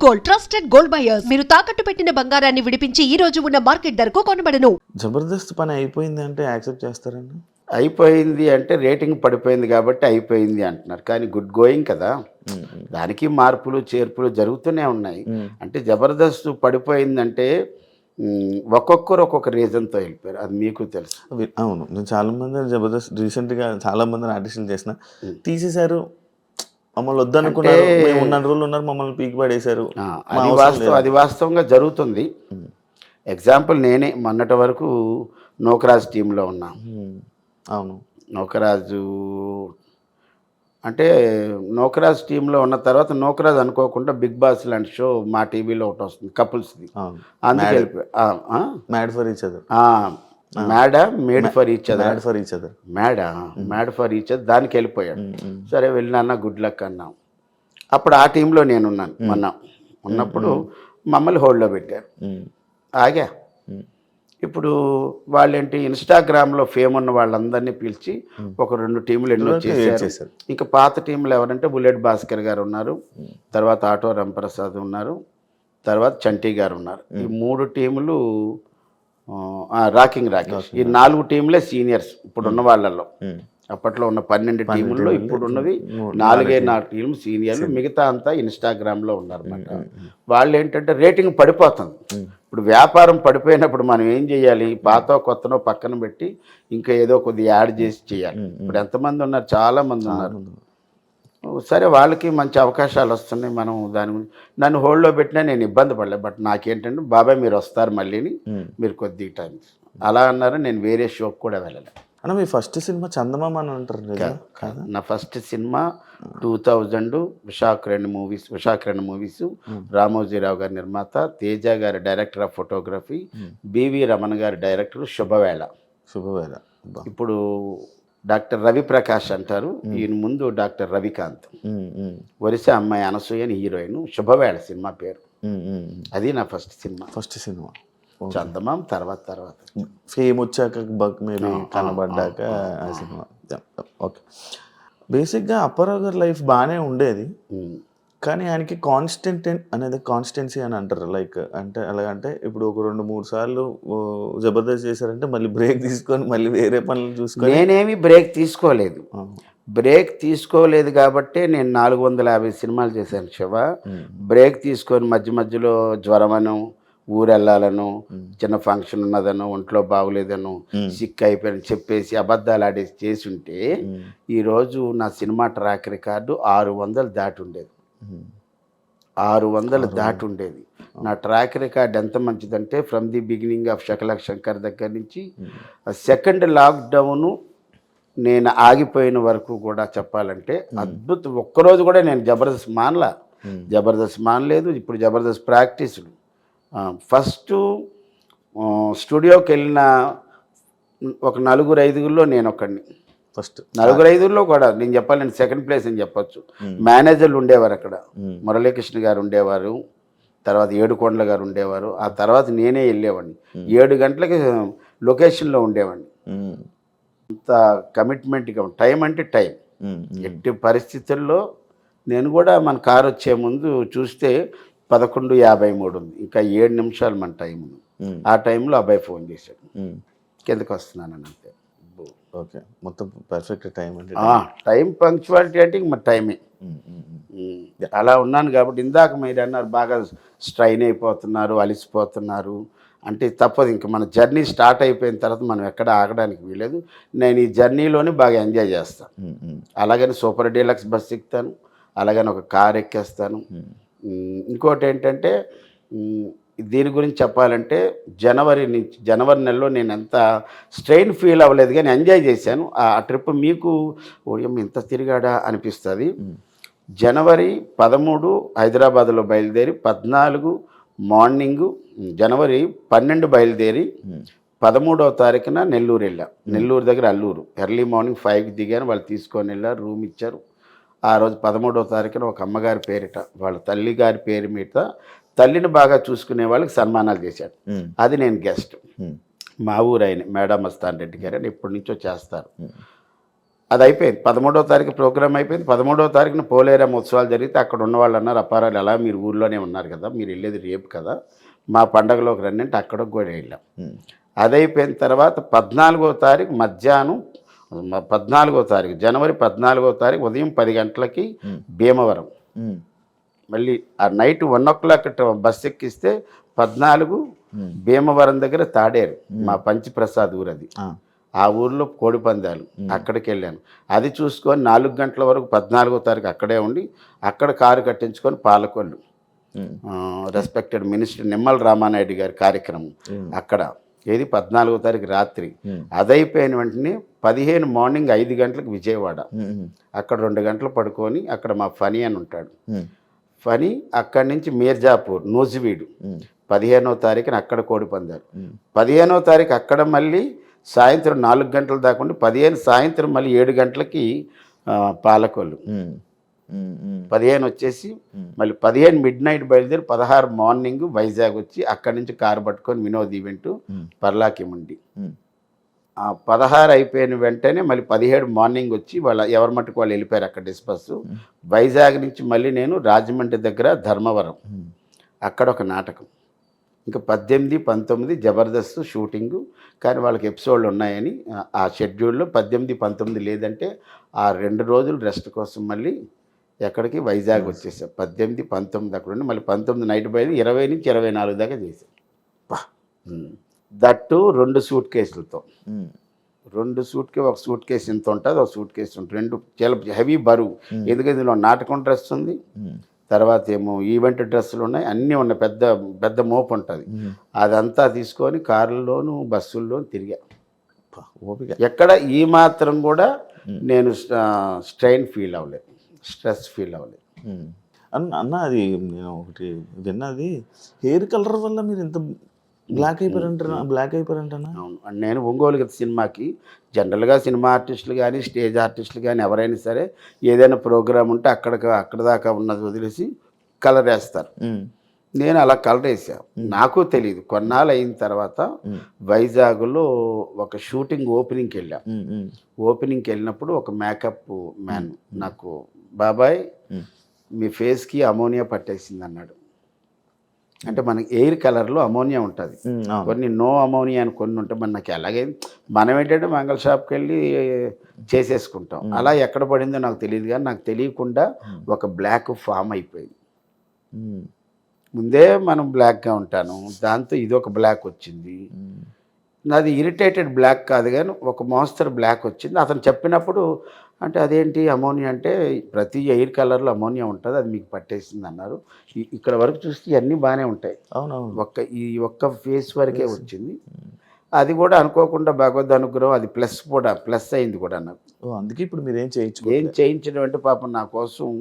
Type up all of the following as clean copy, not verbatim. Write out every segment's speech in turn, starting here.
Gold, trusted gold buyers. మీరు తాకట్టు పెట్టిన బంగారాన్ని విడిపించి ఈ రోజు ఉన్న మార్కెట్ ధరకు కొనబడను. జబర్దస్త్ పని అయిపోయింది అంటే యాక్సెప్ట్ చేస్తారండి? అయిపోయింది అంటే రేటింగ్ పడిపోయింది కాబట్టి అయిపోయింది అంటున్నారు, కానీ గుడ్ గోయింగ్ కదా, దానికి మార్పులు చేర్పులు జరుగుతూనే ఉన్నాయి. అంటే జబర్దస్త్ పడిపోయిందంటే ఒక్కొక్కరు ఒక్కొక్క రీజన్తో వెళ్ళిపోయారు, అది మీకు తెలుసు. అవును, నేను చాలా మంది జబర్దస్త్ రీసెంట్గా చాలా మంది ఆడిషన్లు చేసిన తీసేశారు, మమ్మల్ని వద్దనుకున్నారు, మేము ఉన్న రోజులు ఉన్నారు, మమ్మల్ని పీకి పడేశారు. అది వాస్తవంగా జరుగుతుంది. ఎగ్జాంపుల్ నేనే మొన్నటి వరకు నోకరాజ్ టీంలో ఉన్నా. అవును, నోకరాజు అంటే నోకరాజ్ టీంలో ఉన్న తర్వాత నోకరాజ్ అనుకోకుండా బిగ్ బాస్ లాంటి షో మా టీవీలో ఒకటి వస్తుంది కపుల్స్ది, అందుకే mad for each other. Made for each other mad for each other దానికి వెళ్ళిపోయాడు. సరే వెళ్ళినా గుడ్ లక్ అన్నాం. అప్పుడు ఆ టీంలో నేనున్నాను. ఉన్నప్పుడు మమ్మల్ని హోల్డ్లో పెట్టారు, ఆగా. ఇప్పుడు వాళ్ళేంటి ఇన్స్టాగ్రామ్లో ఫేమ్ ఉన్న వాళ్ళందరినీ పిలిచి ఒక 2 టీములు ఎన్నో చేశారు. ఇంకా పాత టీంలు ఎవరంటే బుల్లెట్ భాస్కర్ గారు ఉన్నారు, తర్వాత ఆటో రాంప్రసాద్ ఉన్నారు, తర్వాత చంటి గారు ఉన్నారు. ఈ 3 టీములు రాకింగ్ రాకేష్, ఈ 4 టీంలే సీనియర్స్ ఇప్పుడున్న వాళ్ళల్లో. అప్పట్లో ఉన్న 12 టీముల్లో ఇప్పుడున్నవి 4 టీంలు సీనియర్లు, మిగతా అంతా ఇన్స్టాగ్రామ్లో ఉన్నారన్నమాట. వాళ్ళు ఏంటంటే రేటింగ్ పడిపోతుంది. ఇప్పుడు వ్యాపారం పడిపోయినప్పుడు మనం ఏం చేయాలి, పాత కొత్తనో పక్కన పెట్టి ఇంకా ఏదో కొద్దిగా యాడ్ చేసి చేయాలి. ఇప్పుడు ఎంతమంది ఉన్నారు, చాలామంది ఉన్నారు. సరే వాళ్ళకి మంచి అవకాశాలు వస్తున్నాయి, మనం దాని గురించి నన్ను హోల్డ్లో పెట్టినా నేను ఇబ్బంది పడలేదు. బట్ నాకేంటంటే బాబాయ్ మీరు వస్తారు మళ్ళీని, మీరు కొద్దిగా టైం అలా అన్నారు. నేను వేరే షోకి కూడా వెళ్ళలేదు. అన్న మీ ఫస్ట్ సినిమా చందమామ అని అంటారు కదా? నా ఫస్ట్ సినిమా 2000 విశాఖ మూవీస్, రామోజీరావు గారి నిర్మాత, తేజ గారి director of photography, B V Ramana గారి డైరెక్టర్. శుభవేళ. ఇప్పుడు డాక్టర్ రవి ప్రకాష్ అంటారు, ఈయన ముందు డాక్టర్ రవికాంత్, ఒరిస్సా అమ్మాయి అనసూయ అని హీరోయిన్. శుభవేళ సినిమా పేరు. అది నా ఫస్ట్ సినిమా. చందమాం తర్వాత ఫేమ్ వచ్చాక మేబీ కనబడ్డాక ఆ సినిమా. ఓకే, బేసిక్గా అప్పారావు గారి లైఫ్ బాగానే ఉండేది, కానీ ఆయనకి కాన్స్టెన్సీ అని అంటారు. లైక్ అంటే ఎలాగంటే ఇప్పుడు ఒక 2-3 సార్లు జబర్దస్త్ చేశారంటే మళ్ళీ బ్రేక్ తీసుకొని మళ్ళీ వేరే పనులు చూసుకొని. నేనేమి బ్రేక్ తీసుకోలేదు కాబట్టే నేను 450 సినిమాలు చేశాను శివ. బ్రేక్ తీసుకొని మధ్యలో జ్వరమను, ఊరెళ్ళాలను, చిన్న ఫంక్షన్ ఉన్నదనో, ఒంట్లో బాగులేదనో, సిక్ అయిపోయాను చెప్పేసి అబద్ధాలు ఆడేసి చేసి ఉంటే ఈరోజు నా సినిమా ట్రాక్ రికార్డు 600 దాటి ఉండేది. 600 దాటి ఉండేది. నా ట్రాక్ రికార్డ్ ఎంత మంచిదంటే from the beginning of Shakalaka Shankar దగ్గర నుంచి సెకండ్ లాక్డౌను నేను ఆగిపోయిన వరకు కూడా చెప్పాలంటే అద్భుతం. ఒక్కరోజు కూడా నేను జబర్దస్త్ మానలేదు. ఇప్పుడు జబర్దస్త్ ప్రాక్టీసులు. ఫస్ట్ స్టూడియోకి వెళ్ళిన ఒక 4-5 నేను ఒకడిని. ఫస్ట్ 4-5 కూడా నేను చెప్పాలి, నేను సెకండ్ ప్లేస్ అని చెప్పొచ్చు. మేనేజర్లు ఉండేవారు అక్కడ, మురళీకృష్ణ గారు ఉండేవారు, తర్వాత ఏడుకొండల గారు ఉండేవారు. ఆ తర్వాత నేనే వెళ్ళేవాడిని. 7 గంటలకి లొకేషన్లో ఉండేవాడిని. అంత కమిట్మెంట్గా టైం అంటే టైం. ఎట్టి పరిస్థితుల్లో నేను కూడా మన కారు వచ్చే ముందు చూస్తే 11:53 ఉంది, ఇంకా 7 నిమిషాలు మన టైం. ఆ టైంలో అబ్బాయి ఫోన్ చేశాడు, కిందకి వస్తున్నానని. అంతే. ఓకే, మొత్తం పర్ఫెక్ట్ టైం అంటే టైం పంక్చువాలిటీ అంటే మరి టైమే. అలా ఉన్నాను కాబట్టి ఇందాక మీరు అన్నారు బాగా స్ట్రైన్ అయిపోతున్నారు, అలిసిపోతున్నారు అంటే తప్పదు. ఇంకా మన జర్నీ స్టార్ట్ అయిపోయిన తర్వాత మనం ఎక్కడ ఆగడానికి వీలేదు. నేను ఈ జర్నీలోనే బాగా ఎంజాయ్ చేస్తాను. అలాగని సూపర్ డీలక్స్ బస్ ఎక్కుతాను, అలాగని ఒక కార్ ఎక్కేస్తాను. ఇంకోటి ఏంటంటే దీని గురించి చెప్పాలంటే జనవరి నెలలో నేను ఎంత స్ట్రెయిన్ ఫీల్ అవ్వలేదు, కానీ ఎంజాయ్ చేశాను. ఆ ట్రిప్ మీకు ఇంత తిరిగాడా అనిపిస్తుంది. జనవరి 13 హైదరాబాద్లో బయలుదేరి 14 మార్నింగు, జనవరి 12 బయలుదేరి 13వ తారీఖున నెల్లూరు వెళ్ళా. నెల్లూరు దగ్గర అల్లూరు ఎర్లీ మార్నింగ్ 5కి దిగాను. వాళ్ళు తీసుకొని వెళ్ళారు, రూమ్ ఇచ్చారు. ఆ రోజు 13వ తారీఖున ఒక అమ్మగారి పేరిట, వాళ్ళ తల్లి గారి పేరు మీద తల్లిని బాగా చూసుకునే వాళ్ళకి సన్మానాలు చేశాడు. అది నేను గెస్ట్. మా ఊరు ఆయన మేడా మస్తాన్ రెడ్డి గారు అని ఎప్పటి నుంచో చేస్తారు. అది అయిపోయింది. 13వ తారీఖు ప్రోగ్రామ్ అయిపోయింది. 13వ తారీఖున పోలేరమ్మ ఉత్సవాలు జరిగితే అక్కడ ఉన్న వాళ్ళు అన్నారు, అప్పారాలు ఎలా మీరు ఊర్లోనే ఉన్నారు కదా, మీరు వెళ్ళేది రేపు కదా, మా పండగలోకి రండి అంటే అక్కడికి కూడా వెళ్ళాం. అది అయిపోయిన తర్వాత 14వ తారీఖు మధ్యాహ్నం 14వ తారీఖు జనవరి 14వ తారీఖు ఉదయం 10 గంటలకి భీమవరం, మళ్ళీ ఆ నైట్ 1 o'clock బస్ ఎక్కిస్తే 14 భీమవరం దగ్గర తాడేరు, మా పంచిప్రసాద్ ఊరు అది. ఆ ఊర్లో కోడి పందాలు, అక్కడికి వెళ్ళాను. అది చూసుకొని 4 గంటల వరకు 14వ తారీఖు అక్కడే ఉండి అక్కడ కారు కట్టించుకొని పాలకొల్లు రెస్పెక్టెడ్ మినిస్టర్ నిమ్మల రామానాయుడు గారి కార్యక్రమం అక్కడ, ఏది 14వ తారీఖు రాత్రి. అదైపోయిన వెంటనే 15 మార్నింగ్ 5 గంటలకు విజయవాడ, అక్కడ 2 గంటలు పడుకొని అక్కడ మా ఫనీ అని ఉంటాడు, ఫనీ అక్కడి నుంచి మీర్జాపూర్ నూజివీడు 15వ తారీఖున అక్కడ కోడి పందాలు. 15వ తారీఖు అక్కడ మళ్ళీ సాయంత్రం 4 గంటల దాకా ఉండి 15 సాయంత్రం మళ్ళీ 7 గంటలకి పాలకొల్లు, 15 వచ్చేసి మళ్ళీ 15 midnight బయలుదేరి 16 మార్నింగ్ వైజాగ్ వచ్చి అక్కడి నుంచి కారు పట్టుకొని వినోద్ ఈవెంట్ పర్లాకిముండి. 16 అయిపోయిన వెంటనే మళ్ళీ 17 మార్నింగ్ వచ్చి వాళ్ళ ఎవరి మట్టుకు వాళ్ళు వెళ్ళిపోయారు అక్కడ డిస్పస్. వైజాగ్ నుంచి మళ్ళీ నేను రాజమండ్రి దగ్గర ధర్మవరం, అక్కడ ఒక నాటకం. ఇంకా 18, 19 జబర్దస్త్ షూటింగు, కానీ వాళ్ళకి ఎపిసోడ్లు ఉన్నాయని ఆ షెడ్యూల్లో 18, 19 లేదంటే ఆ 2 రోజులు రెస్ట్ కోసం మళ్ళీ ఎక్కడికి వైజాగ్ వచ్చేసాం. 18, 19 అక్కడ ఉండి మళ్ళీ 19 నైట్ బయలు 20 నుంచి 24 దాకా చేసాం. దట్టు 2 సూట్ కేసులతో, 2 ఒక సూట్ కేసు ఇంత ఉంటుంది, ఒక సూట్ కేసు ఉంటుంది, 2 చాలా హెవీ బరువు. ఎందుకంటే ఇందులో నాటకం డ్రెస్ ఉంది, తర్వాత ఏమో ఈవెంట్ డ్రెస్సులు ఉన్నాయి, అన్నీ ఉన్నాయి, పెద్ద పెద్ద మోపు ఉంటుంది. అదంతా తీసుకొని కార్లలోను బస్సుల్లోనూ తిరిగా. ఎక్కడ ఈ మాత్రం కూడా నేను స్ట్రెయిన్ ఫీల్ అవ్వలేదు, స్ట్రెస్ ఫీల్ అవ్వలేదు. అన్న అది నేను ఒకటి విన్నది, హెయిర్ కలర్ వల్ల మీరు ఎంత బ్లాక్ అయిపోయారంటనా? అవును, నేను ఒంగోలు గత సినిమాకి జనరల్గా సినిమా ఆర్టిస్టులు కానీ స్టేజ్ ఆర్టిస్టులు కానీ ఎవరైనా సరే ఏదైనా ప్రోగ్రామ్ ఉంటే అక్కడ దాకా ఉన్నది వదిలేసి కలర్ వేస్తారు. నేను అలా కలర్ వేసాను, నాకు తెలియదు. కొన్నాళ్ళు అయిన తర్వాత వైజాగ్లో ఒక షూటింగ్ ఓపెనింగ్కి వెళ్ళాం. ఓపెనింగ్కి వెళ్ళినప్పుడు ఒక మేకప్ మ్యాన్ నాకు, బాబాయ్ మీ ఫేస్కి అమోనియా పట్టేసింది అన్నాడు. అంటే మనకి ఎయిర్ కలర్లో అమోనియా ఉంటుంది, కొన్ని నో అమోనియా అని కొన్ని ఉంటాయి. మనకి అలాగే మనం ఏంటంటే మంగళ షాప్కి వెళ్ళి చేసేసుకుంటాం. అలా ఎక్కడ పడిందో నాకు తెలియదు, కానీ నాకు తెలియకుండా ఒక బ్లాక్ ఫామ్ అయిపోయింది. ముందే మనం బ్లాక్గా ఉంటాను, దాంతో ఇది ఒక బ్లాక్ వచ్చింది. నాది ఇరిటేటెడ్ బ్లాక్ కాదు కానీ ఒక మోస్తరు బ్లాక్ వచ్చింది. అతను చెప్పినప్పుడు అంటే అదేంటి అమోనియా అంటే ప్రతి ఎయిర్ కలర్లో అమోనియా ఉంటుంది, అది మీకు పట్టేసింది అన్నారు. ఇక్కడ వరకు చూస్తే ఇవన్నీ బాగానే ఉంటాయి, అవునవును, ఈ ఒక్క ఫేస్ వరకే వచ్చింది. అది కూడా అనుకోకుండా భగవద్ అనుగ్రహం, అది ప్లస్ అయింది కూడా నాకు. అందుకే ఇప్పుడు మీరు ఏం చేయించడం అంటే పాపం నా కోసం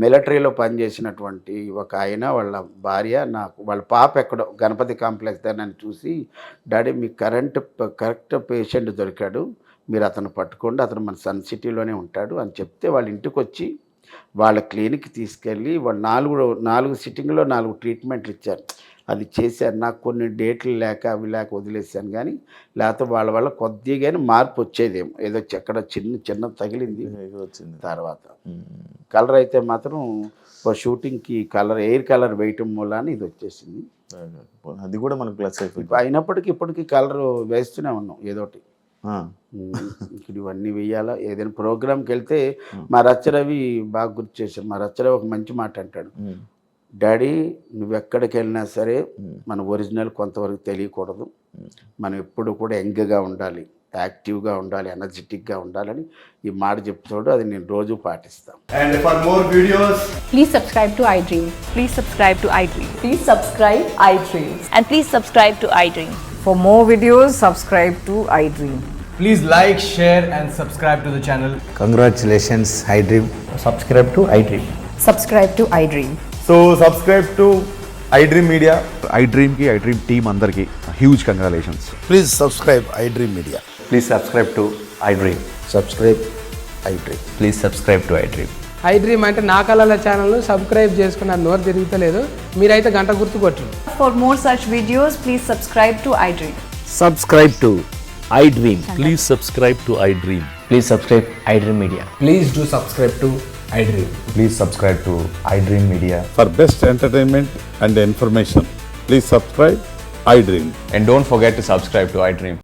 మిలిటరీలో పనిచేసినటువంటి ఒక ఆయన వాళ్ళ భార్య, నాకు వాళ్ళ పాప ఎక్కడో గణపతి కాంప్లెక్స్ దగ్గర నన్ను చూసి, డాడీ మీకు కరెక్ట్ పేషెంట్ దొరికాడు, మీరు అతను పట్టుకోండి, అతను మన సన్ సిటీలోనే ఉంటాడు అని చెప్తే వాళ్ళ ఇంటికి వచ్చి వాళ్ళ క్లినిక్కి తీసుకెళ్ళి వాళ్ళు 4 సిట్టింగ్లో 4 ట్రీట్మెంట్లు ఇచ్చారు. అది చేశారు. నాకు కొన్ని డేట్లు లేక అవి లేక వదిలేసాను, కానీ లేకపోతే వాళ్ళ వల్ల కొద్దిగానే మార్పు వచ్చేదేమో, ఏదో ఎక్కడ చిన్న తగిలింది వచ్చింది. తర్వాత కలర్ అయితే మాత్రం షూటింగ్కి ఎయిర్ కలర్ వేయటం మూలాన ఇది వచ్చేసింది. అది కూడా మనకు ప్లస్ అయిపోయింది. అయినప్పటికీ ఇప్పటికీ కలర్ వేస్తూనే ఉన్నాం ఏదోటి. ఇక్కడ ఇవన్నీ వెయ్యాలా. ఏదైనా ప్రోగ్రామ్కి వెళ్తే మా రచ్చరవి బాగా గుర్తు చేశారు. మా రచ్చరవి ఒక మంచి మాట అంటాడు, డాడీ నువ్వెక్కడికి వెళ్ళినా సరే మన ఒరిజినల్ కొంతవరకు తెలియకూడదు, మనం ఎప్పుడు కూడా యంగ్గా ఉండాలి, యాక్టివ్గా ఉండాలి, ఎనర్జెటిక్గా ఉండాలని ఈ మాట చెప్తాడు. అది నేను రోజు పాటిస్తాను. And for more videos, please subscribe to iDream. Please subscribe to iDream. Please subscribe iDream. And please subscribe to iDream. For more videos, subscribe to iDream. please like, share and subscribe to the channel. Congratulations, iDream. Subscribe to iDream. Subscribe to iDream. So subscribe to iDream Media. iDream ki iDream team andarki huge congratulations. Please subscribe iDream Media. Please subscribe to iDream. Subscribe iDream. Please subscribe to iDream. iDream అంటే నా కళల ఛానల్ను subscribe చేసుకున్న నోరు తిరుగుతలేదు, మీరైతే గంట గుర్తు కొట్టండి. For more such videos, please subscribe to iDream. Subscribe to iDream. Please subscribe to iDream. Please subscribe iDream Media. Please do subscribe to iDream. Please subscribe to iDream Media. For best entertainment and information, please subscribe iDream. And don't forget to subscribe to iDream.